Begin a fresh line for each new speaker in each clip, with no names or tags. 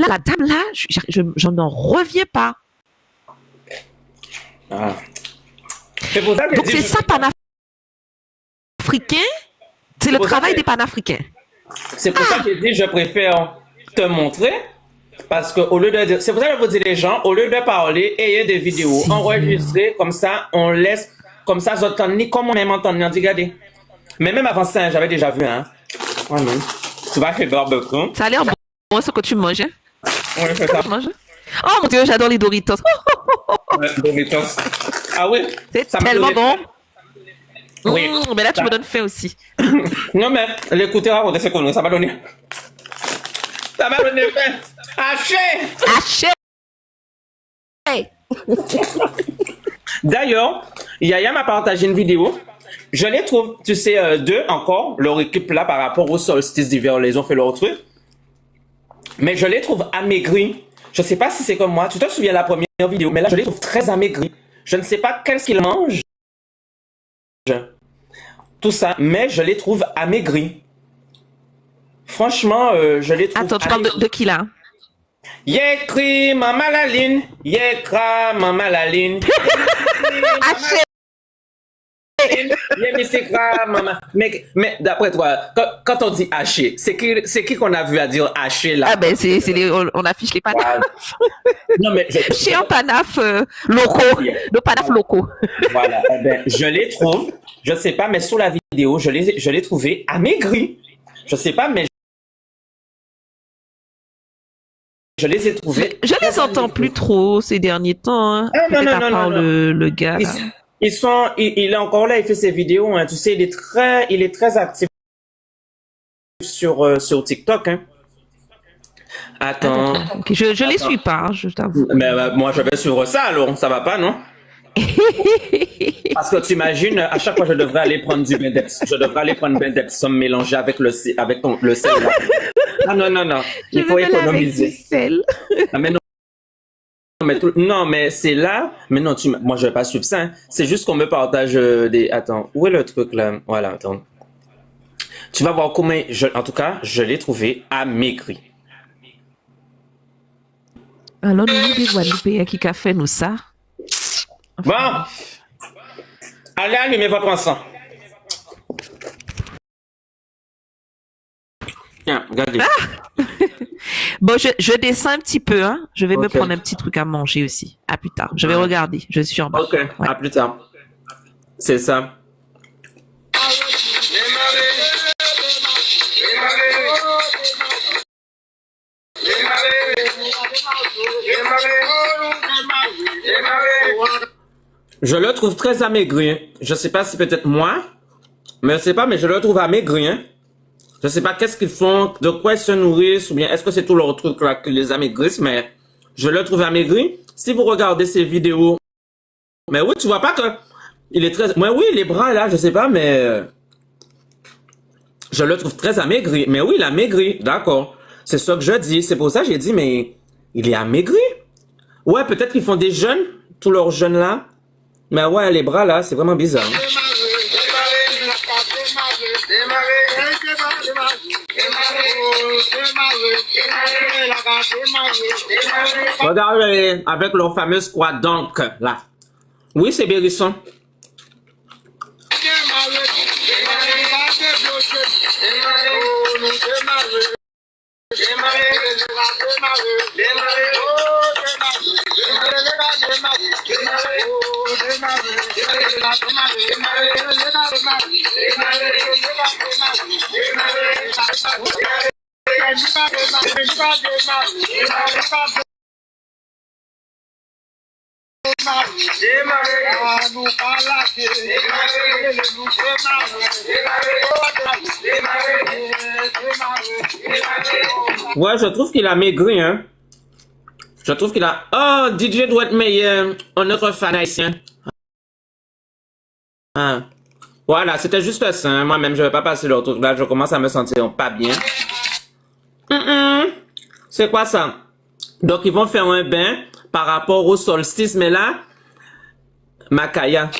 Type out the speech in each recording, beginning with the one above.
la dame là, j'en n'en reviens pas.
Ah. C'est pour ça que
donc c'est ça panafricain, c'est le travail des panafricains.
C'est pour ça que je dis je préfère te montrer. Parce que au lieu de dire, c'est pour ça que je vous dis les gens, au lieu de parler, ayez des vidéos enregistrées, comme ça, on laisse, comme ça, j'entends ni comme on aime entendre, on dit, regardez. Mais même avant ça, j'avais déjà vu, hein. Ouais, non. Tu vas chez Barbecue.
Ça a l'air bon ce que tu manges. Hein?
Oui, c'est ça.
Oh mon Dieu, j'adore les Doritos.
Ouais, Doritos. Ah oui.
C'est tellement bon.
Oui.
Mais là, tu me donnes faim aussi.
Non, mais l'écouter raconter ce qu'on ça va donner. Ça va donner faim. Haché. D'ailleurs, Yaya m'a partagé une vidéo. Je les trouve, tu sais, deux encore, leur équipe là par rapport au solstice d'hiver, ils ont fait leur truc. Mais je les trouve amaigris. Je sais pas si c'est comme moi. Tu te souviens de la première vidéo, mais là je les trouve très amaigris. Je ne sais pas qu'est-ce qu'ils mangent. Tout ça, mais je les trouve amaigris. Franchement, je les trouve.
Attends, tu parles de qui là?
Yécri, maman Laline. Yécra, maman Laline.
Haché.
Maman. Mais d'après toi, quand on dit haché, c'est qui qu'on a vu à dire haché là?
Ah ben, on affiche les panafs.
Voilà. Non, mais
chez un panaf locaux, nos panafs locaux.
Voilà. Eh ben, je les trouve, je sais pas, mais sur la vidéo, je l'ai trouvé amaigri. Je sais pas, mais je les ai trouvés.
Je les entends plus trop ces derniers temps. Hein.
Ah, non,
à part le gars.
Il est encore là, il fait ses vidéos. Hein. Tu sais, il est très actif sur TikTok. Hein. Attends.
Okay. Je les suis pas, je t'avoue.
Mais moi, je vais suivre ça, alors. Ça va pas, non? Parce que tu imagines, à chaque fois, je devrais aller prendre du Bendeps. Je devrais aller prendre Bendeps mélangé avec le sel. Là. Ah non. Il faut économiser.
Sel.
Ah, mais non, mais c'est là. Mais non, moi, je vais pas suivre ça. Hein. C'est juste qu'on me partage des. Attends, où est le truc là? Voilà, attends. Tu vas voir comment. En tout cas, je l'ai trouvé amaigri.
Alors, nous, des Guadeloupéens qui a fait nous ça.
Bon, allez allumer votre encens. Tiens, regardez.
Bon, je descends un petit peu. Hein. Je vais me prendre un petit truc à manger aussi. À plus tard. Je vais regarder. Je suis en bas.
Ok, à plus tard. C'est ça. Je le trouve très amaigri. Je sais pas si peut-être moi, mais je sais pas, mais je le trouve amaigri. Hein. Je sais pas qu'est-ce qu'ils font, de quoi ils se nourrissent, ou bien est-ce que c'est tout leur truc là qui les amaigrissent, mais je le trouve amaigri. Si vous regardez ces vidéos, mais oui, tu vois pas que il est très, mais oui, les bras là, je sais pas, mais je le trouve très amaigri. Mais oui, il est amaigri, d'accord. C'est ça que je dis. C'est pour ça que j'ai dit, mais il est amaigri. Ouais, peut-être qu'ils font des jeûnes, tous leurs jeûnes là. Mais ouais, les bras là, c'est vraiment bizarre. Regardez, avec leur fameuse quoi donc là. Oui, c'est Bérisson. Ouais, je trouve qu'il a maigri, hein. Je trouve qu'il a... Oh, DJ doit être meilleur. Un autre fan haïtien. Ah. Voilà, c'était juste ça. Hein. Moi-même, je vais pas passer le truc là. Je commence à me sentir pas bien. C'est quoi ça? Donc, ils vont faire un bain par rapport au solstice. Mais là, Makaya.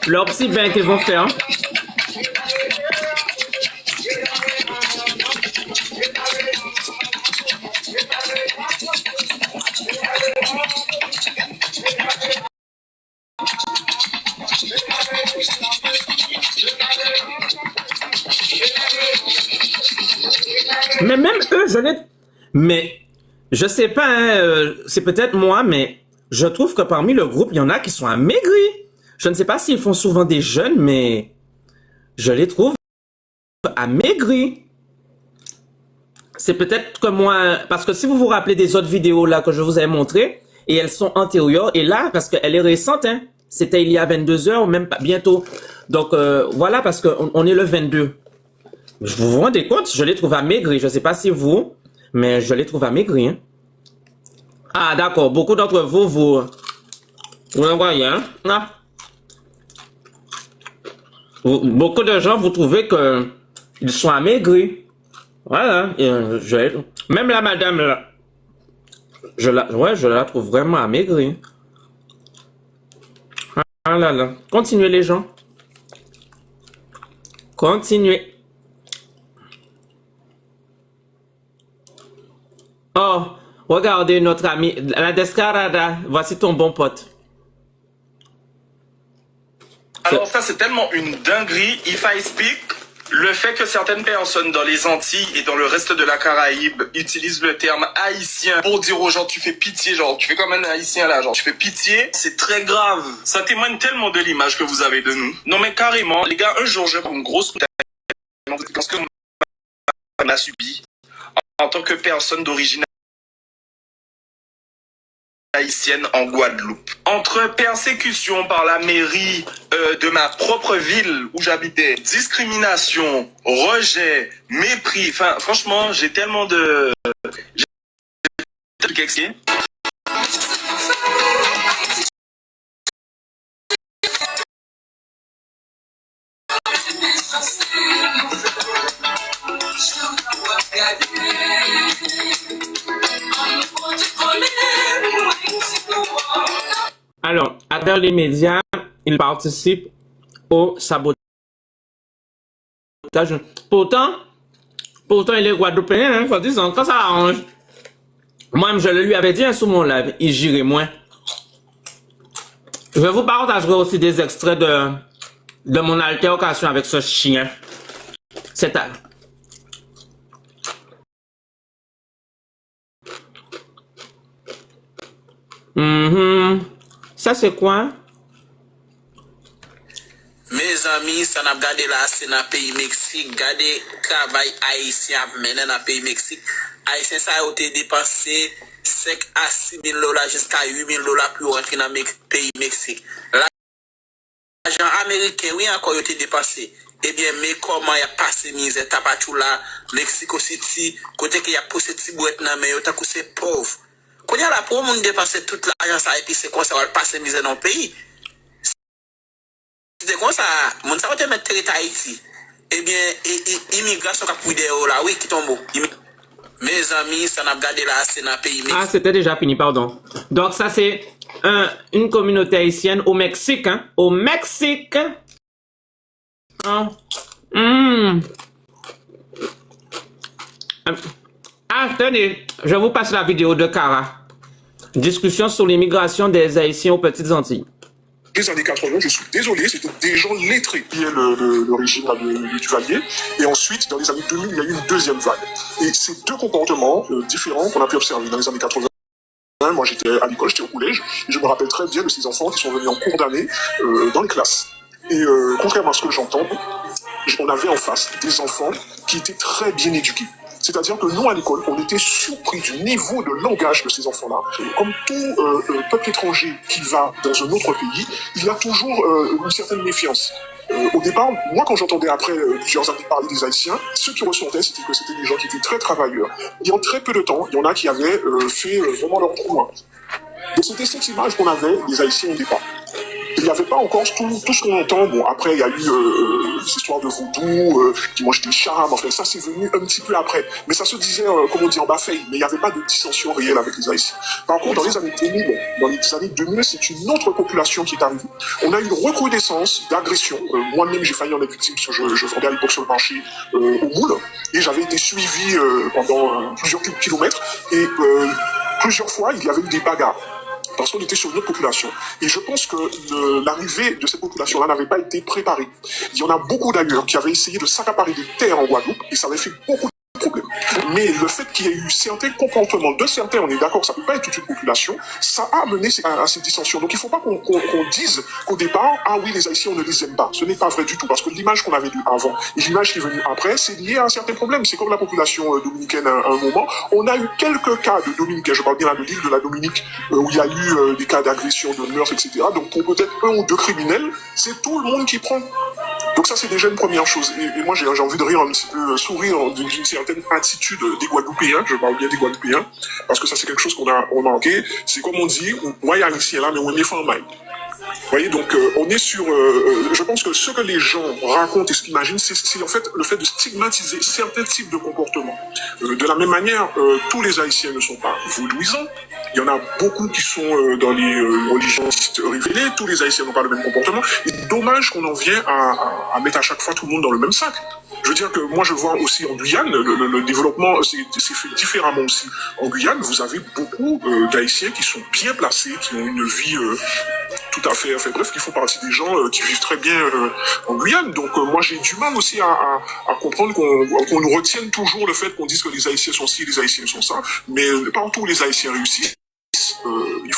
leur petit bain qu'ils vont faire. Mais même eux, mais je sais pas, hein, c'est peut-être moi, mais je trouve que parmi le groupe, il y en a qui sont amaigris. Je ne sais pas s'ils font souvent des jeûnes, mais je les trouve amaigris. C'est peut-être que moi, parce que si vous vous rappelez des autres vidéos là que je vous ai montrées, et elles sont antérieures, et là, parce qu'elle est récente, hein, c'était il y a 22 heures, même pas bientôt. Donc voilà, parce qu'on est le 22. Vous vous rendez compte, je les trouve amaigris. Je ne sais pas si vous, mais je les trouve amaigris. Hein. Ah d'accord, beaucoup d'entre vous, vous le voyez, hein? Ah. Beaucoup de gens, vous trouvez que ils sont amaigris. Voilà. Et, même la madame, là, je la trouve vraiment amaigrie. Ah là là. Continuez les gens. Continuez. Oh, regardez notre ami, la Descarada. Voici ton bon pote.
Alors ça, c'est tellement une dinguerie. If I speak, le fait que certaines personnes dans les Antilles et dans le reste de la Caraïbe utilisent le terme haïtien pour dire aux gens tu fais pitié, genre tu fais comme un haïtien là, genre tu fais pitié, c'est très grave. Ça témoigne tellement de l'image que vous avez de nous. Non mais carrément, les gars, un jour je prends une grosse parce que on a subi en tant que personne d'origine haïtienne en Guadeloupe. Entre persécution par la mairie de ma propre ville où j'habitais, discrimination, rejet, mépris, enfin franchement j'ai tellement de...
Alors, à travers les médias, il participe au sabotage. Pourtant, il est guadeloupéen, hein, faut dire, quand ça arrange. Moi, je le lui avais dit hein, sous mon live, il girait moins. Je vous partagerai aussi des extraits de mon altercation avec ce chien. C'est à... Ça, c'est quoi?
Mes amis, ça n'a pas gardé là, c'est dans le pays Mexique. Gardez travail haïtien mené dans le pays Mexique. Haïtien, ça a été dépensé 5 à 6 000 dollars jusqu'à 8 000 dollars pour rentrer dans le pays Mexique. L'argent américain, oui, encore a été dépensé. Eh bien, mais comment il a passé misère, t'as pas tout là, Mexico City, côté qu'il y a poussé petit boîte dans mais t'as couché pauvre. Quand il y a la pauvre, on dépense toute l'argent, ça, et puis c'est quoi, ça va passer misère dans le pays. C'est comme ça, mon ça va te mettre territoire Haïti. Eh bien, immigration qui a pris des là, oui, qui tombe. Mes amis, ça n'a pas gardé là, c'est dans le pays.
Ah, c'était déjà fini, pardon. Donc, ça, c'est une communauté haïtienne au Mexique, hein. Au Mexique. Ah, Ah, tenez, je vous passe la vidéo de Cara. Discussion sur l'immigration des Haïtiens aux Petites Antilles.
Les années 80, je suis désolé, c'était des gens lettrés qui est le régime du Duvalier. Et ensuite, dans les années 2000, il y a eu une deuxième vague. Et ces deux comportements différents qu'on a pu observer dans les années 80, moi j'étais à l'école, j'étais au collège, et je me rappelle très bien de ces enfants qui sont venus en cours d'année dans les classes. Et contrairement à ce que j'entends, on avait en face des enfants qui étaient très bien éduqués. C'est-à-dire que nous, à l'école, on était surpris du niveau de langage de ces enfants-là. Comme tout peuple étranger qui va dans un autre pays, il y a toujours une certaine méfiance. Au départ, moi, quand j'entendais après plusieurs années parler des Haïtiens, ce qui ressortait, c'était que c'était des gens qui étaient très travailleurs. Et en très peu de temps, il y en a qui avaient fait vraiment leur trou. Donc c'était cette image qu'on avait des Haïtiens au départ. il n'y avait pas encore tout ce qu'on entend. Bon, après, il y a eu les histoires de vaudou, qui mangent des charmes, enfin, ça, c'est venu un petit peu après. Mais ça se disait, comme on dit, en bas-feuille, mais il n'y avait pas de dissension réelle avec les Haïtiens. Par contre, dans les années 2000, c'est une autre population qui est arrivée. On a eu une recrudescence d'agression. Moi-même, j'ai failli en être victime, parce que je vendais à l'époque sur le marché au moule, et j'avais été suivi pendant plusieurs kilomètres, et plusieurs fois, il y avait eu des bagarres. Parce qu'on était sur une autre population. Et je pense que l'arrivée de cette population-là n'avait pas été préparée. Il y en a beaucoup d'ailleurs qui avaient essayé de s'accaparer des terres en Guadeloupe, et ça avait fait beaucoup de problèmes. Mais le fait qu'il y ait eu certains comportements de certains, on est d'accord, ça peut pas être toute une population, ça a mené à ces dissensions. Donc il faut pas qu'on dise qu'au départ, ah oui, les Haïtiens, on ne les aime pas. Ce n'est pas vrai du tout, parce que l'image qu'on avait vue avant et l'image qui est venue après, c'est lié à certains problèmes. C'est comme la population dominicaine à un moment. On a eu quelques cas de Dominicains, je parle bien de l'île de la Dominique, où il y a eu des cas d'agression, de meurtre, etc. Donc pour peut-être un ou deux criminels, c'est tout le monde qui prend. Donc ça, c'est déjà une première chose. Et moi, j'ai envie de rire un petit peu, sourire d'une certaine attitude des Guadeloupéens, je parle bien des Guadeloupéens, parce que ça, c'est quelque chose qu'on a remarqué. C'est comme on dit, moi, il y a ici et là, mais on est fait en maille. Vous voyez, donc on est sur... je pense que ce que les gens racontent et ce qu'ils imaginent, c'est en fait le fait de stigmatiser certains types de comportements. De la même manière, tous les Haïtiens ne sont pas vaudouisants. Il y en a beaucoup qui sont dans les religions révélées. Tous les Haïtiens n'ont pas le même comportement. Et dommage qu'on en vient à mettre à chaque fois tout le monde dans le même sac. Je veux dire que moi, je vois aussi en Guyane, le développement c'est fait différemment aussi. En Guyane, vous avez beaucoup d'Haïtiens qui sont bien placés, qui ont une vie tout à fait, enfin, bref, qui font partie des gens qui vivent très bien en Guyane. Donc moi, j'ai du mal aussi à comprendre qu'on nous retienne toujours le fait qu'on dise que les Haïtiens sont ci, les Haïtiens sont ça. Mais partout où les Haïtiens réussissent, il